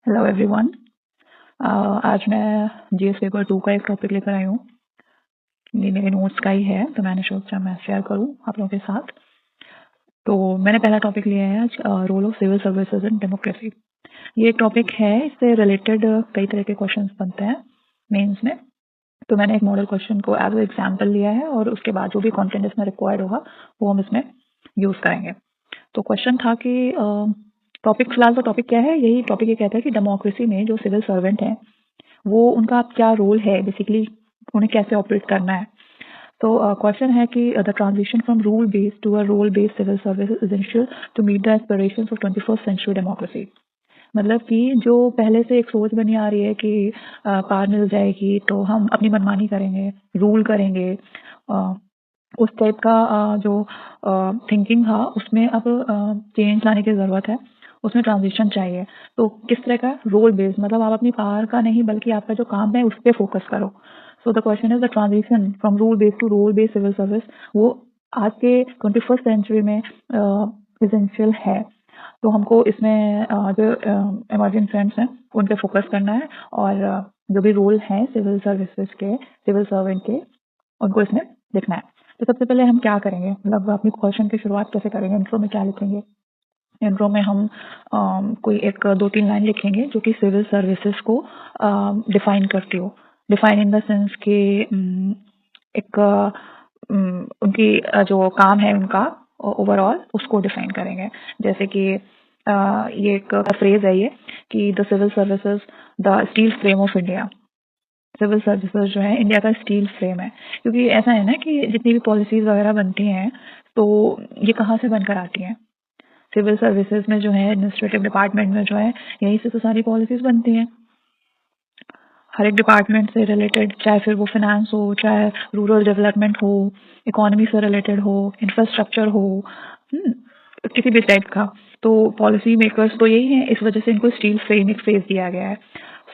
Hello everyone. आज मैं GS paper 2 का एक टॉपिक लेकर आई हूँ। ये मेरे नोट्स का ही है, तो मैंने सोचा मैं शेयर करूँ आप लोगों के साथ। तो मैंने पहला टॉपिक लिया है आज, role of civil services in democracy. ये एक टॉपिक है, इससे रिलेटेड कई तरह के क्वेश्चंस बनते हैं मेंस में। तो मैंने एक मॉडल क्वेश्चन को एज एग्जाम्पल लिया है और उसके बाद जो भी कंटेंट इसमें रिक्वायर्ड होगा वो हम इसमें यूज़ करेंगे। तो क्वेश्चन था कि टॉपिक फिलहाल तो टॉपिक क्या है, यही टॉपिक ये कहता है कि डेमोक्रेसी में जो सिविल सर्वेंट हैं वो उनका क्या रोल है, बेसिकली उन्हें कैसे ऑपरेट करना है। तो क्वेश्चन है कि the transition from rule based to a role based civil service is essential to meet the aspirations of 21st century democracy. मतलब कि जो पहले से एक सोच बनी आ रही है कि पावर मिल जाएगी तो हम अपनी मनमानी करेंगे, रूल करेंगे, उस टाइप का जो थिंकिंग था उसमें अब चेंज लाने की ज़रूरत है, उसमें ट्रांजिशन चाहिए। तो किस तरह का रोल बेस्ड, मतलब आप अपनी पावर का नहीं बल्कि आपका जो काम है उस पर फोकस करो। So the question is the transition from rule based to role based civil service, वो आज के 21st सेंचुरी में एसेंशियल है। तो हमको इसमें जो इमर्जिंग ट्रेंड्स हैं उन पे फोकस करना है और जो भी रोल हैं सिविल सर्विसेज के, सिविल सर्वेंट के, उनको इसमें लिखना है। तो सबसे पहले हम क्या करेंगे, मतलब अपनी क्वेश्चन की शुरुआत कैसे करेंगे, इंट्रो में क्या लिखेंगे। इंट्रो में हम कोई एक 2-3 लाइन लिखेंगे जो कि सिविल सर्विसेज को डिफाइन करती हो। डिफाइन इन द सेंस कि एक उनकी जो काम है उनका ओवरऑल उसको डिफाइन करेंगे। जैसे कि ये एक फ्रेज है ये कि the civil services the steel frame of India. Civil services जो है इंडिया का स्टील फ्रेम है, क्योंकि ऐसा है ना कि जितनी भी पॉलिसीज वगैरह बनती हैं तो ये कहाँ से बनकर आती हैं, सिविल सर्विसेज में जो है, एडमिनिस्ट्रेटिव डिपार्टमेंट में जो है, यहीं से तो सारी पॉलिसीज बनती हैं हर एक डिपार्टमेंट से रिलेटेड, चाहे फिर वो फाइनेंस हो, चाहे रूरल डेवलपमेंट हो, इकोनॉमी से रिलेटेड हो, इंफ्रास्ट्रक्चर हो, किसी भी टाइप का। तो पॉलिसी मेकर्स तो यही हैं, इस वजह से इनको स्टील फ्रेम एक फेस दिया गया है।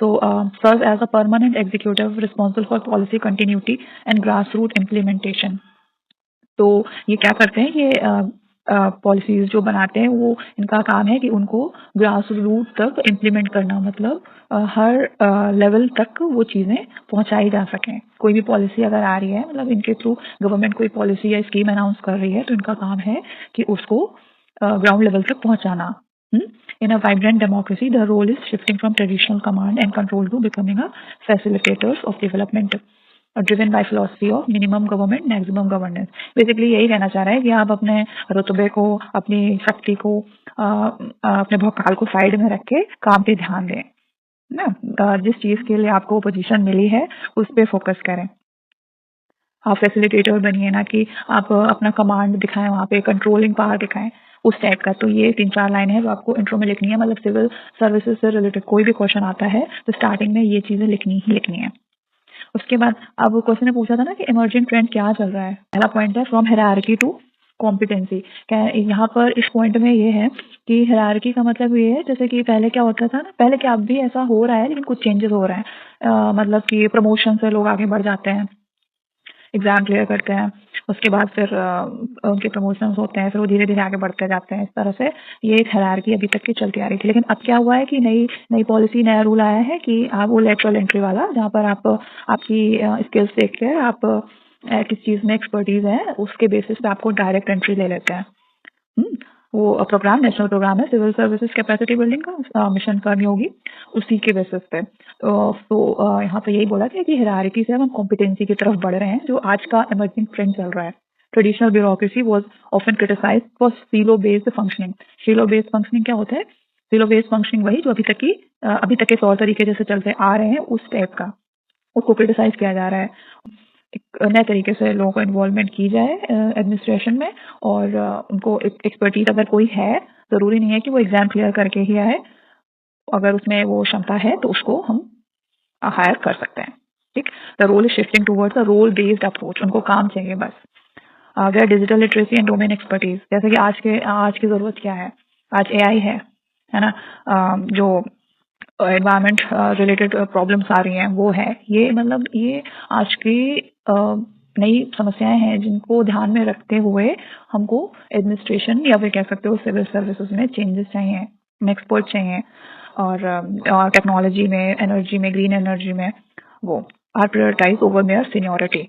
So serve as a permanent executive responsible for policy continuity and grass root implementation. तो ये क्या करते हैं, ये पॉलिसीज जो बनाते हैं वो इनका काम है कि उनको ग्रास रूट तक इम्प्लीमेंट करना, मतलब हर लेवल तक वो चीज़ें पहुंचाई जा सकें। कोई भी पॉलिसी अगर आ रही है, मतलब इनके थ्रू गवर्नमेंट कोई पॉलिसी या स्कीम अनाउंस कर रही है, तो इनका काम है कि उसको ग्राउंड लेवल तक पहुंचाना। In a vibrant democracy, the role is shifting from traditional command and control to becoming a facilitators of development, driven by philosophy of minimum government maximum governance. Basically यही कहना चाह रहा है कि आप अपने रुतबे को, अपनी शक्ति को, अपने भौकाल को साइड में रख के काम पे ध्यान दें ना। जिस चीज़ के लिए आपको पोजीशन मिली है उस पर फोकस करें। आप फैसिलिटेटर बनिए, ना कि आप अपना कमांड दिखाएं, वहाँ पे कंट्रोलिंग पावर दिखाएं, उस टाइप का। तो ये 3-4 लाइन है जो आपको इंट्रो में लिखनी है। मतलब सिविल सर्विसेज से रिलेटेड कोई भी क्वेश्चन आता है तो स्टार्टिंग में ये चीज़ें लिखनी ही लिखनी है। उसके बाद अब क्वेश्चन ने पूछा था ना कि इमर्जिंग ट्रेंड क्या चल रहा है। पहला पॉइंट है फ्रॉम हायरार्की टू कॉम्पिटेंसी। यहाँ पर इस पॉइंट में ये है कि हायरार्की का मतलब ये है, जैसे कि पहले क्या होता था ना, पहले क्या अब भी ऐसा हो रहा है लेकिन कुछ चेंजेस हो रहे हैं। मतलब कि प्रमोशन से लोग आगे बढ़ जाते हैं, एग्जाम क्लियर करते हैं, उसके बाद फिर उनके प्रमोशंस होते हैं, फिर वो धीरे धीरे आगे बढ़ते जाते हैं। इस तरह से ये एक हायरार्की अभी तक की चलती आ रही थी। लेकिन अब क्या हुआ है कि नई नई पॉलिसी, नया रूल आया है कि आप वो लेटरल एंट्री वाला, जहाँ पर आप आपकी स्किल्स देख के आप किस चीज़ में एक्सपर्टीज है उसके बेसिस पे आपको डायरेक्ट एंट्री ले लेते हैं। वो प्रोग्राम नेशनल प्रोग्राम है सिविल सर्विसेज कैपेसिटी बिल्डिंग का, मिशन करनी होगी उसी के बेसिस पे। तो यहाँ पे यही बोला गया कि हायरार्की से हम कॉम्पिटेंसी की तरफ बढ़ रहे हैं, जो आज का इमर्जिंग ट्रेंड चल रहा है। Traditional bureaucracy was often criticised for silo based functioning. Silo based functioning क्या होता है? सीलो बेस्ड फंक्शनिंग वही जो अभी तक के तौर तरीके जैसे चलते आ रहे हैं उस टाइप का, उसको क्रिटिसाइज किया जा रहा है। एक नए तरीके से लोगों को इन्वॉल्वमेंट की जाए एडमिनिस्ट्रेशन में, और उनको एक्सपर्टीज अगर कोई है, ज़रूरी नहीं है कि वो एग्जाम क्लियर करके ही आए, अगर उसमें वो क्षमता है तो उसको हम हायर कर सकते हैं। ठीक, the role is shifting towards a role based approach. उनको काम चाहिए बस। अगर digital literacy and domain expertise, जैसे कि आज की ज़रूरत क्या है, आज एआई है ना, जो एनवायरनमेंट रिलेटेड प्रॉब्लम्स आ रही हैं वो है, ये मतलब ये आज की नई समस्याएं हैं जिनको ध्यान में रखते हुए हमको एडमिनिस्ट्रेशन या फिर कह सकते हो सिविल सर्विसेज में चेंजेस चाहिए, एक्सपर्ट चाहिए। और टेक्नोलॉजी में, एनर्जी में, ग्रीन एनर्जी में, वो are prioritize over mere seniority.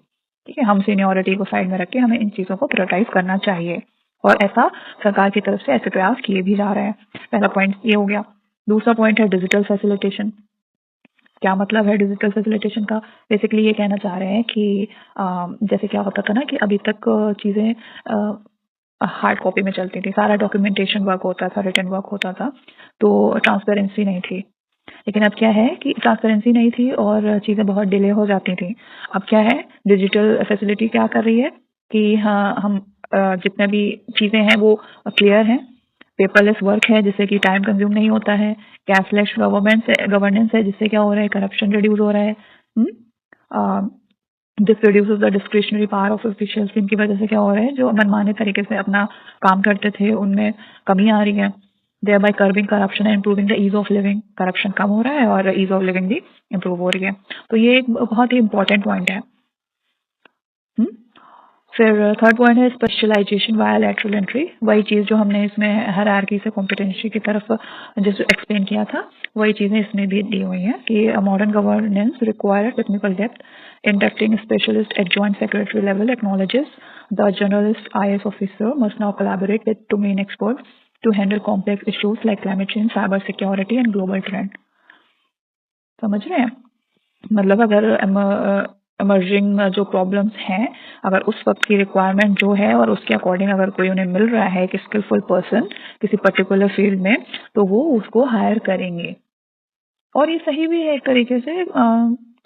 ठीक है, हम सीनियोरिटी को साइड में रख के हमें इन चीज़ों को प्रायोरिटाइज करना चाहिए, और ऐसा सरकार की तरफ से ऐसे प्रयास किए भी जा रहे हैं। पहला पॉइंट ये हो गया। दूसरा पॉइंट है डिजिटल फैसिलिटेशन। क्या मतलब है डिजिटल फैसिलिटेशन का? बेसिकली ये कहना चाह रहे हैं कि जैसे क्या होता था ना कि अभी तक चीज़ें हार्ड कॉपी में चलती थी, सारा डॉक्यूमेंटेशन वर्क होता था, रिटन वर्क होता था, तो ट्रांसपेरेंसी नहीं थी। लेकिन अब क्या है कि ट्रांसपेरेंसी नहीं थी और चीज़ें बहुत डिले हो जाती थी। अब क्या है, डिजिटल फैसिलिटी क्या कर रही है कि हाँ, हम जितने भी चीज़ें हैं वो क्लियर हैं, पेपरलेस वर्क है जिससे कि टाइम कंज्यूम नहीं होता है, कैशलेस गवर्नेंस है जिससे क्या हो रहा है, करप्शन रिड्यूस हो रहा है। This reduces the discretionary power of officials. इनकी वजह से क्या हो रहा है, जो मनमाने तरीके से अपना काम करते थे उनमें कमी आ रही है। thereby curbing corruption and improving the ease of living। Corruption कम हो रहा है और ईज ऑफ लिविंग भी इम्प्रूव हो रही है। तो ये एक बहुत ही इंपॉर्टेंट पॉइंट है। फिर थर्ड पॉइंट है स्पेशलाइजेशन वाया लैटरल एंट्री। वही चीज़ जो हमने इसमें हायरार्की से कॉम्पिटेंसी की तरफ जिस एक्सप्लेन किया था, वही चीज़ें इसमें भी दी हुई हैं कि modern governance require technical depth. Inducting specialist at joint secretary level acknowledges the generalist IAS officer must now collaborate with domain expert to handle complex issues like climate change, cyber security and global trend। समझ रहे हैं? मतलब अगर emerging जो problems हैं, अगर उस वक्त की रिक्वायरमेंट जो है और उसके अकॉर्डिंग अगर कोई उन्हें मिल रहा है कि स्किलफुल पर्सन किसी पर्टिकुलर फील्ड में, तो वो उसको हायर करेंगे। और ये सही भी है एक तरीके से।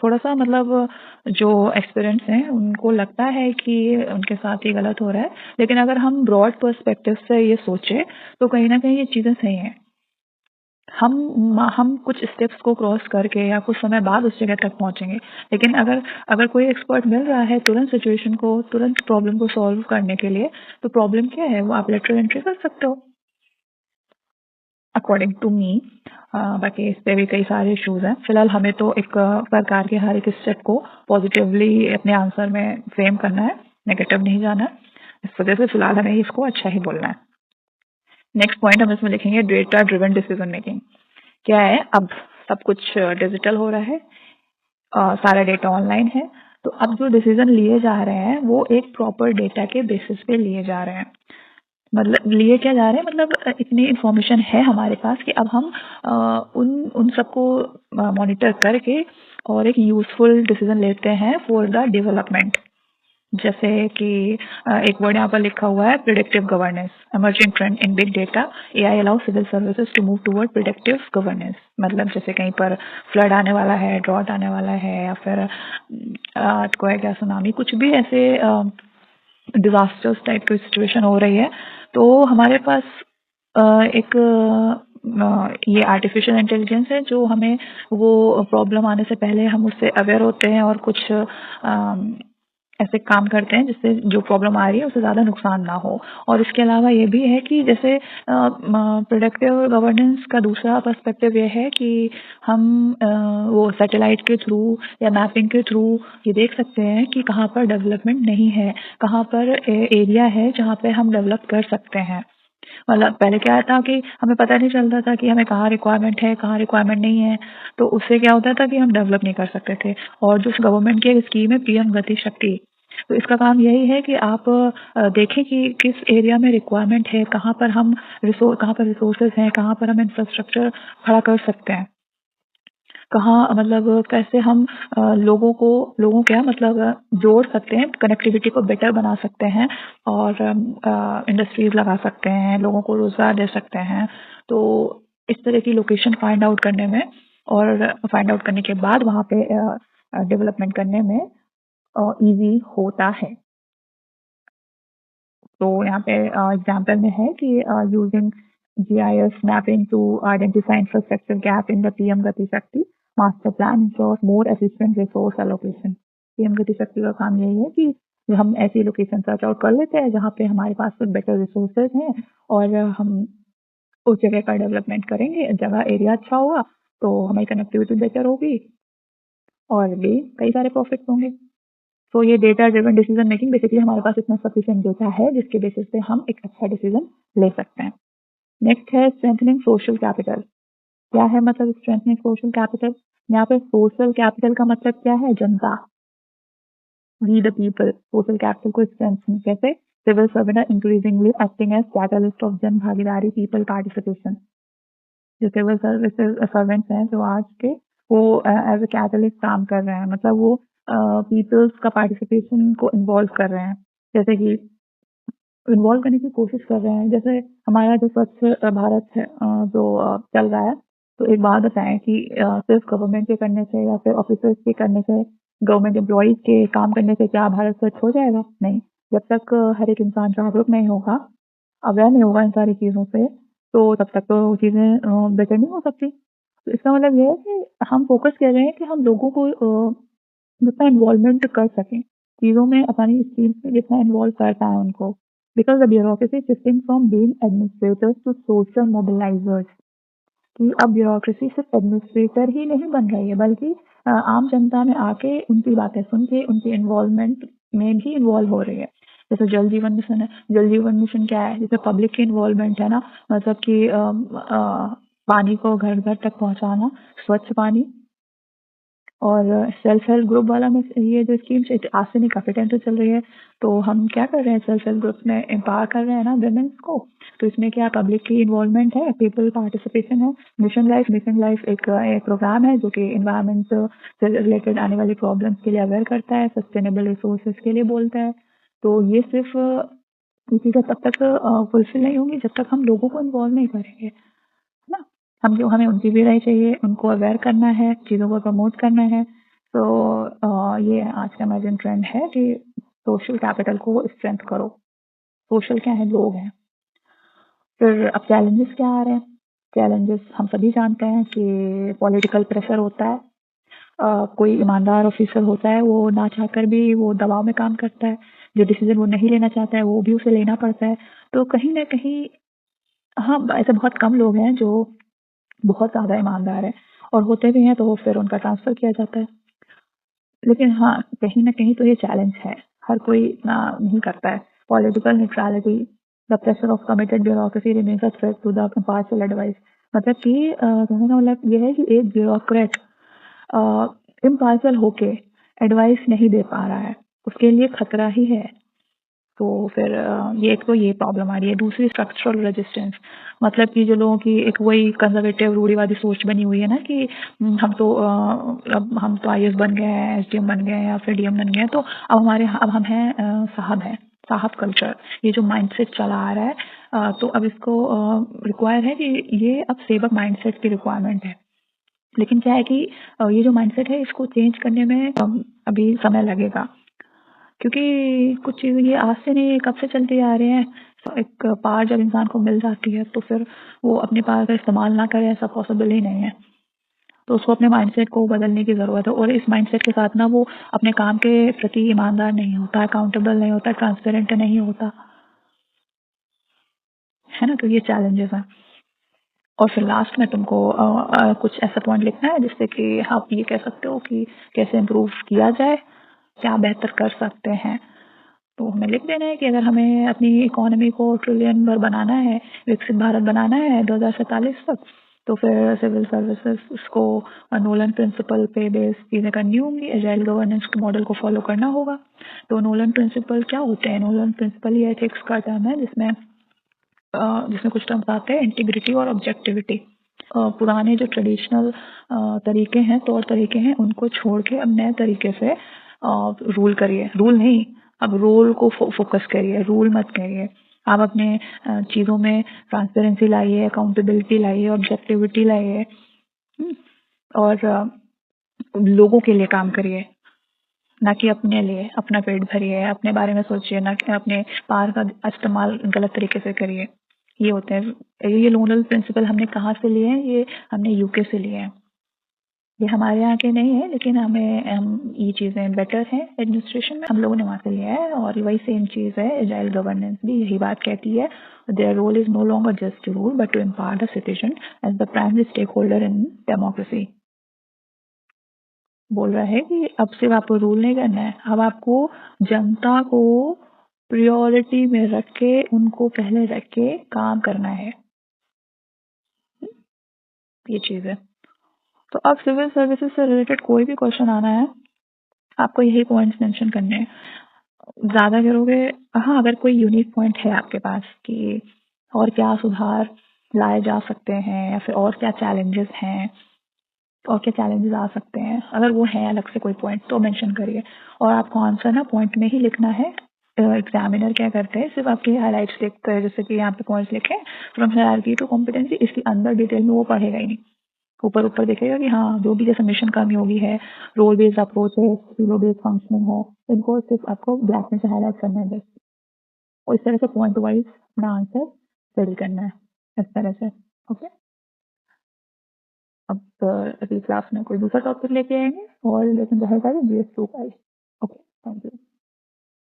थोड़ा सा मतलब जो एक्सपीरियंस हैं उनको लगता है कि उनके साथ ही गलत हो रहा है, लेकिन अगर हम ब्रॉड पर्सपेक्टिव से ये सोचें तो कहीं ना कहीं ये चीज़ें सही हैं। हम कुछ स्टेप्स को क्रॉस करके या कुछ समय बाद उस जगह तक पहुंचेंगे, लेकिन अगर अगर कोई एक्सपर्ट मिल रहा है तुरंत सिचुएशन को, तुरंत प्रॉब्लम को सॉल्व करने के लिए, तो प्रॉब्लम क्या है, वो आप लेटरल एंट्री कर सकते हो अकॉर्डिंग टू मी। बाकी इस पे भी कई सारे इश्यूज हैं। फिलहाल हमें तो एक सरकार के हर एक स्टेप को पॉजिटिवली अपने आंसर में फ्रेम करना है, नेगेटिव नहीं जाना है। इस वजह से फिलहाल हमें इसको अच्छा ही बोलना है। नेक्स्ट पॉइंट हम इसमें लिखेंगे डेटा ड्रिवन डिसीजन मेकिंग। क्या है, अब सब कुछ डिजिटल हो रहा है, सारा डेटा ऑनलाइन है, तो अब जो डिसीजन लिए जा रहे हैं वो एक प्रॉपर डेटा के बेसिस पे लिए जा रहे हैं। मतलब लिए क्या जा रहे हैं, मतलब इतनी इंफॉर्मेशन है हमारे पास कि अब हम उन सबको मॉनिटर करके और एक यूजफुल डिसीजन लेते हैं फॉर द डेवलपमेंट। जैसे कि एक वर्ड यहाँ पर लिखा हुआ है, predictive governance, emerging trend in big data, AI allow civil services to move toward predictive governance. मतलब जैसे कहीं पर फ्लड आने वाला है, ड्रॉट आने वाला है, या फिर कोई क्या सुनामी, कुछ भी ऐसे डिजास्टर्स टाइप की सिचुएशन हो रही है, तो हमारे पास एक ये आर्टिफिशियल इंटेलिजेंस है जो हमें वो प्रॉब्लम आने से पहले हम उससे अवेयर होते हैं और कुछ ऐसे काम करते हैं जिससे जो प्रॉब्लम आ रही है उससे ज़्यादा नुकसान ना हो। और इसके अलावा ये भी है कि जैसे प्रोडक्टिव गवर्नेंस का दूसरा पर्सपेक्टिव ये है कि हम वो सैटेलाइट के थ्रू या मैपिंग के थ्रू ये देख सकते हैं कि कहाँ पर डेवलपमेंट नहीं है, कहाँ पर एरिया है जहाँ पे हम डेवलप कर सकते हैं। मतलब पहले क्या था कि हमें पता नहीं चलता था कि हमें कहाँ रिक्वायरमेंट है, कहाँ रिक्वायरमेंट नहीं है, तो उससे क्या होता था कि हम डेवलप नहीं कर सकते थे। और जो गवर्नमेंट की एक स्कीम है PM गति शक्ति, तो इसका काम यही है कि आप देखें कि किस एरिया में रिक्वायरमेंट है, कहाँ पर रिसोर्सेज हैं, कहाँ पर हम इंफ्रास्ट्रक्चर खड़ा कर सकते हैं, कहाँ मतलब कैसे हम लोगों क्या मतलब जोड़ सकते हैं, कनेक्टिविटी को बेटर बना सकते हैं और इंडस्ट्रीज लगा सकते हैं, लोगों को रोजगार दे सकते हैं। तो इस तरह की लोकेशन फाइंड आउट करने में और फाइंड आउट करने के बाद वहाँ पे डेवलपमेंट करने में इजी होता है। तो यहाँ पे एग्जाम्पल में है कि using GIS mapping to identify infrastructure gap in the PM Gati Shakti master plan ensures more efficient resource allocation. PM Gati शक्ति का काम यही है कि हम ऐसी लोकेशन सर्च आउट कर लेते हैं जहाँ पे हमारे पास बेटर रिसोर्सेज हैं और हम उस जगह का डेवलपमेंट करेंगे। जगह एरिया अच्छा होगा तो हमारी कनेक्टिविटी बेटर होगी और भी कई सारे प्रॉफिट्स होंगे। तो ये data driven decision making, basically हमारे पास इतना सफिशिएंट डेटा है जिसके बेसिस पे हम एक अच्छा डिसीजन ले सकते हैं। नेक्स्ट है स्ट्रेंथनिंग सोशल कैपिटल। क्या है मतलब स्ट्रेंथनिंग सोशल कैपिटल? यहाँ पे सोशल कैपिटल का मतलब क्या है? जनता, we the people. Social capital को स्ट्रेंथन कैसे? Civil servant are increasingly acting as catalyst of Jan Bhagidari, people participation. जो सिविल सर्वेंट्स हैं जो आज के, वो एज अ कैटलिस्ट काम कर रहे हैं, मतलब वो पीपल्स का पार्टिसिपेशन को इन्वॉल्व कर रहे हैं, जैसे कि इन्वॉल्व करने की कोशिश कर रहे हैं। जैसे हमारा जो स्वच्छ भारत है जो चल रहा है, तो एक बात बताएं कि सिर्फ गवर्नमेंट के करने से या फिर ऑफिसर्स के करने से, गवर्नमेंट एम्प्लॉयज के काम करने से क्या भारत स्वच्छ हो जाएगा? नहीं। जब तक हर एक इंसान जागरूक नहीं होगा, अवेयर नहीं होगा इन सारी चीज़ों से, तो तब तक तो चीज़ें बेटर नहीं हो सकती। तो इसका मतलब ये है कि हम फोकस कर रहे हैं कि हम लोगों को जितना इन्वॉल्वमेंट कर सकें चीज़ों में, अपनी स्कीम्स में जितना इन्वॉल्व कर पाएँ उनको। Because the bureaucracy shifting from being administrators to social mobilisers, कि अब ब्यूरोक्रेसी सिर्फ एडमिनिस्ट्रेटर ही नहीं बन रही है, बल्कि आम जनता में आके उनकी बातें सुन के उनकी इन्वॉल्वमेंट में भी इन्वॉल्व हो रही है। जैसे जल जीवन मिशन है। जल जीवन मिशन क्या है? जैसे पब्लिक की इन्वॉल्वमेंट है ना, मतलब कि पानी को घर घर तक पहुंचाना, स्वच्छ पानी। और सेल्फ हेल्प ग्रुप वाला में ये जो स्कीम आज से नहीं, काफ़ी टाइम से चल रही है। तो हम क्या कर रहे हैं, सेल्फ हेल्प ग्रुप में एम्पावर कर रहे हैं ना वुमेन्स को। तो इसमें क्या पब्लिक की इन्वॉल्वमेंट है, पीपल पार्टिसिपेशन है। मिशन लाइफ एक प्रोग्राम है जो कि इन्वायरमेंट से रिलेटेड आने वाली प्रॉब्लम्स के लिए अवेयर करता है, सस्टेनेबल रिसोर्सेज के लिए बोलता है। तो ये सिर्फ ये चीज़ें तब तक फुलफिल नहीं होंगी जब तक हम लोगों को इन्वॉल्व नहीं करेंगे, है ना। हमें उनकी भी राय चाहिए, उनको अवेयर करना है, चीज़ों को प्रमोट करना है। तो ये आज का इमर्जिंग ट्रेंड है कि सोशल कैपिटल को स्ट्रेंथ करो। सोशल क्या है? लोग हैं। फिर अब चैलेंजेस क्या आ रहे हैं? चैलेंजेस हम सभी जानते हैं कि पॉलिटिकल प्रेशर होता है। कोई ईमानदार ऑफिसर होता है, वो ना चाहकर भी वो दबाव में काम करता है। जो डिसीजन वो नहीं लेना चाहता है वो भी उसे लेना पड़ता है। तो कहीं ना कहीं, हाँ, ऐसे बहुत कम लोग हैं जो बहुत ज़्यादा ईमानदार है, और होते भी हैं तो फिर उनका ट्रांसफ़र किया जाता है। लेकिन हाँ, कहीं न कहीं तो ये चैलेंज है, हर कोई इतना नहीं करता है। Political neutrality, the pressure of committed bureaucracy remains a threat to the impartial advice. मतलब कि कहने का मतलब ये है कि एक ब्यूरोक्रेट इम्पार्शियल होके एडवाइस नहीं दे पा रहा है, उसके लिए खतरा ही है। तो फिर ये एक तो ये प्रॉब्लम आ रही है। दूसरी स्ट्रक्चरल रेजिस्टेंस, मतलब कि जो लोगों की एक वही कंजर्वेटिव रूढ़िवादी सोच बनी हुई है ना कि अब हम तो आईएएस बन गए हैं, एसडीएम बन गए हैं या फिर डीएम बन गए हैं, तो अब हम हैं साहब हैं, साहब कल्चर। ये जो माइंडसेट चला आ रहा है, तो अब इसको रिक्वायर है कि ये अब सेवक माइंडसेट की रिक्वायरमेंट है। लेकिन क्या है कि ये जो माइंडसेट है इसको चेंज करने में अभी समय लगेगा, क्योंकि कुछ चीज़ें ये आज से नहीं, कब से चलते आ रहे हैं। एक पावर जब इंसान को मिल जाती है तो फिर वो अपने पावर का इस्तेमाल ना करे, ऐसा पॉसिबल ही नहीं है। तो उसको अपने माइंडसेट को बदलने की ज़रूरत है, और इस माइंडसेट के साथ ना वो अपने काम के प्रति ईमानदार नहीं होता, अकाउंटेबल नहीं होता, ट्रांसपेरेंट नहीं होता, है ना। तो ये चैलेंजेस हैं। और फिर लास्ट में तुमको कुछ ऐसा पॉइंट लिखना है जिससे कि आप ये कह सकते हो कि कैसे इम्प्रूव किया जाए, क्या बेहतर कर सकते हैं। तो हमें लिख देना है कि अगर हमें अपनी इकोनॉमी को ट्रिलियन भर बनाना है, विकसित भारत बनाना है 2047 तक, तो फिर सिविल सर्विसेज को नोलन प्रिंसिपल पे बेस चीज़ें करनी होंगी, एजाइल गवर्नेंस मॉडल को फॉलो करना होगा। तो नोलन प्रिंसिपल क्या होते हैं? नोलन प्रिंसिपल ही एथिक्स का टर्म है जिसमें कुछ टर्म्स आते हैं, इंटीग्रिटी और ऑब्जेक्टिविटी। पुराने जो ट्रेडिशनल तरीके हैं, तौर तरीके हैं, उनको छोड़ के अब नए तरीके से रूल करिए। रूल नहीं, अब रोल को फोकस करिए, रूल मत करिए। आप अपने चीज़ों में ट्रांसपेरेंसी लाइए, अकाउंटेबिलिटी लाइए, ऑब्जेक्टिविटी लाइए, और लोगों के लिए काम करिए, ना कि अपने लिए। अपना पेट भरिए, अपने बारे में सोचिए, ना कि अपने पावर का इस्तेमाल गलत तरीके से करिए। ये होते हैं। ये लोनल प्रिंसिपल हमने कहाँ से लिए हैं? ये हमने यूके से लिए हैं। ये हमारे यहाँ के नहीं है, लेकिन हम ये चीज़ें बेटर हैं एडमिनिस्ट्रेशन में, हम लोगों ने वहाँ से लिया है। और वही सेम चीज़ है, एजाइल गवर्नेंस भी यही बात कहती है। Their role is no longer just to rule but to empower the citizen as the primary stakeholder in democracy. बोल रहा है कि अब सिर्फ आपको रूल नहीं करना है, अब आपको जनता को प्रायोरिटी में रख के, उनको पहले रख के काम करना है। ये चीज़ है। तो अब सिविल सर्विसेज से रिलेटेड कोई भी क्वेश्चन आना है, आपको यही पॉइंट्स मेंशन करने हैं। ज़्यादा करोगे, हाँ, अगर कोई यूनिक पॉइंट है आपके पास कि और क्या सुधार लाए जा सकते हैं या फिर और क्या चैलेंजेस हैं और क्या चैलेंजेस आ सकते हैं, अगर वो है अलग से कोई पॉइंट तो मेंशन करिए। और आपको आंसर ना पॉइंट में ही लिखना है। एग्जामिनर क्या करते हैं, सिर्फ आपके हाइलाइट्स लिखते हैं, जैसे कि यहाँ पे पॉइंट्स लिखे फ्रॉम हायरार्की टू कॉम्पिटेंसी, इसके अंदर डिटेल में वो पढ़ेगा ही नहीं। ऊपर ऊपर देखेगा कि हाँ जो भी जैसे मिशन कर्मयोगी है, रोल बेस्ड अप्रोच है, सिलो बेस्ड फंक्शनिंग है, इनको सिर्फ आपको ब्लैक में से हाईलाइट करना है बस। और इस तरह से पॉइंट वाइज अपना आंसर रेडी करना है, इस तरह से। ओके, अब अगली क्लास में कोई दूसरा टॉपिक लेके आएंगे और लेकिन रहेगा GS2 का ही। Okay, thank you.